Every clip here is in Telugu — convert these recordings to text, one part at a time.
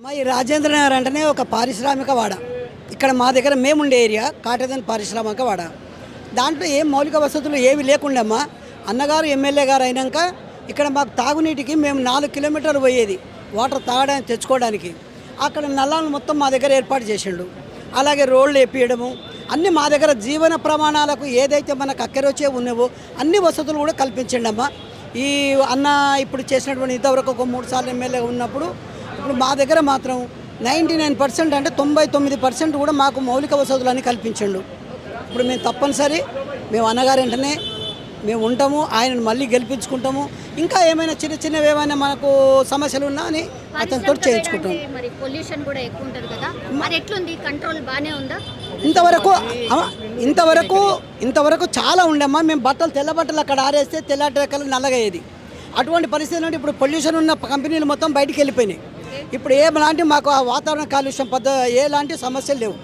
మా ఈ రాజేంద్ర నగర్ అంటేనే ఒక పారిశ్రామిక వాడ. ఇక్కడ మా దగ్గర మేముండే ఏరియా కాటేదన్ పారిశ్రామిక వాడ. దాంట్లో ఏం మౌలిక వసతులు ఏవి లేకుండమ్మా. అన్నగారు ఎమ్మెల్యే గారు అయినాక ఇక్కడ మాకు తాగునీటికి మేము 4 కిలోమీటర్లు పోయేది వాటర్ తాగడానికి తెచ్చుకోవడానికి. అక్కడ నల్లాలను మొత్తం మా దగ్గర ఏర్పాటు చేసిండు. అలాగే రోడ్లు వేపియడము అన్నీ మా దగ్గర జీవన ప్రమాణాలకు ఏదైతే మనకు అక్కరొచ్చే ఉన్నావో అన్ని వసతులు కూడా కల్పించండమ్మా. ఈ అన్న ఇప్పుడు చేసినటువంటి ఇంతవరకు ఒక 3 సార్లు ఎమ్మెల్యే ఉన్నప్పుడు ఇప్పుడు మా దగ్గర మాత్రం 99% అంటే 99% కూడా మాకు మౌలిక వసతులన్నీ కల్పించండు. ఇప్పుడు మేము తప్పనిసరి మేము అన్నగారు వెంటనే మేము ఉంటాము, ఆయనను మళ్ళీ గెలిపించుకుంటాము. ఇంకా ఏమైనా చిన్న చిన్నవి ఏమైనా మనకు సమస్యలు ఉన్నా అని అతనితో చేయించుకుంటాం. మరి పొల్యూషన్ కూడా ఎక్కువ ఉంటుంది కదా, మరి ఎట్లుంది, కంట్రోల్ బాగానే ఉందా? ఇంతవరకు చాలా ఉండమ్మా. మేము తెల్ల బట్టలు అక్కడ ఆరేస్తే తెల్లటి రెక్కలు నల్లగయ్యేది. అటువంటి పరిస్థితి నుండి ఇప్పుడు పొల్యూషన్ ఉన్న కంపెనీలు మొత్తం బయటికి వెళ్ళిపోయినాయి. ఇప్పుడు ఏలాంటి మాకు ఆ వాతావరణ కాలుష్యం ఎలాంటి సమస్యలు లేవు.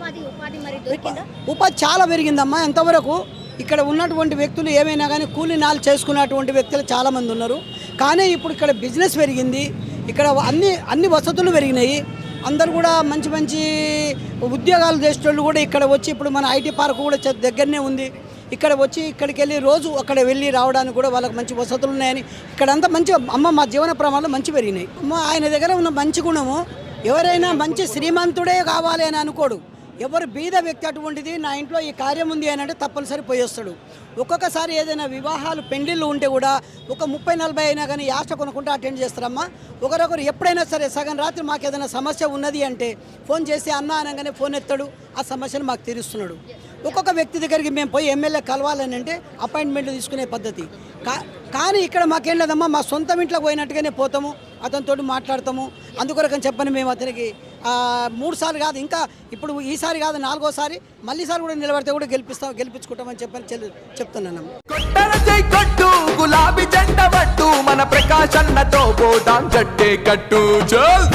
ఉపాధి చాలా పెరిగిందమ్మా. ఎంతవరకు ఇక్కడ ఉన్నటువంటి వ్యక్తులు ఏమైనా కానీ కూలి నాలు చేసుకున్నటువంటి వ్యక్తులు చాలామంది ఉన్నారు. కానీ ఇప్పుడు ఇక్కడ బిజినెస్ పెరిగింది, ఇక్కడ అన్ని వసతులు పెరిగినాయి. అందరు కూడా మంచి మంచి ఉద్యోగాలు చేసేటోళ్ళు కూడా ఇక్కడ వచ్చి ఇప్పుడు మన ఐటీ పార్క్ కూడా దగ్గరనే ఉంది. ఇక్కడ వచ్చి ఇక్కడికి వెళ్ళి రోజు అక్కడ వెళ్ళి రావడానికి కూడా వాళ్ళకి మంచి వసతులు ఉన్నాయని ఇక్కడంతా మంచి మా జీవన ప్రమాణాలు మంచి పెరిగినాయి. ఆయన దగ్గర ఉన్న మంచి గుణము ఎవరైనా మంచి శ్రీమంతుడే కావాలి అని అనుకోడు. ఎవరు బీద వ్యక్తి అటువంటిది నా ఇంట్లో ఈ కార్యం ఉంది అని అంటే తప్పనిసరి పోయి వస్తాడు. ఒక్కొక్కసారి ఏదైనా వివాహాలు పెండిళ్ళు ఉంటే కూడా ఒక 30-40 అయినా కానీ యాష్ట కొనుక్కుంటూ అటెండ్ చేస్తారమ్మా. ఒకరొకరు ఎప్పుడైనా సరే సగం రాత్రి మాకు ఏదైనా సమస్య ఉన్నది అంటే ఫోన్ చేసి అన్న అనగానే ఫోన్ ఎత్తాడు, ఆ సమస్యను మాకు తీరుస్తున్నాడు. ఒక్కొక్క వ్యక్తి దగ్గరికి మేము పోయి ఎమ్మెల్యే కలవాలని అంటే అపాయింట్మెంట్లు తీసుకునే పద్ధతి. కానీ ఇక్కడ మాకేం లేదమ్మా, మా సొంత ఇంట్లోకి పోయినట్టుగానే పోతాము, అతనితో మాట్లాడతాము. అందుకొరకని చెప్పని మేము అతనికి 3 సార్లు కాదు, ఇంకా ఇప్పుడు ఈసారి కాదు 4వ సారి మళ్ళీసారి కూడా నిలబడితే కూడా గెలిపించుకుంటామని చెప్తున్నాను. గులాబీ జెండా పట్టు మన ప్రకాశన్నతో పోదాం జట్టే కట్టు చల్.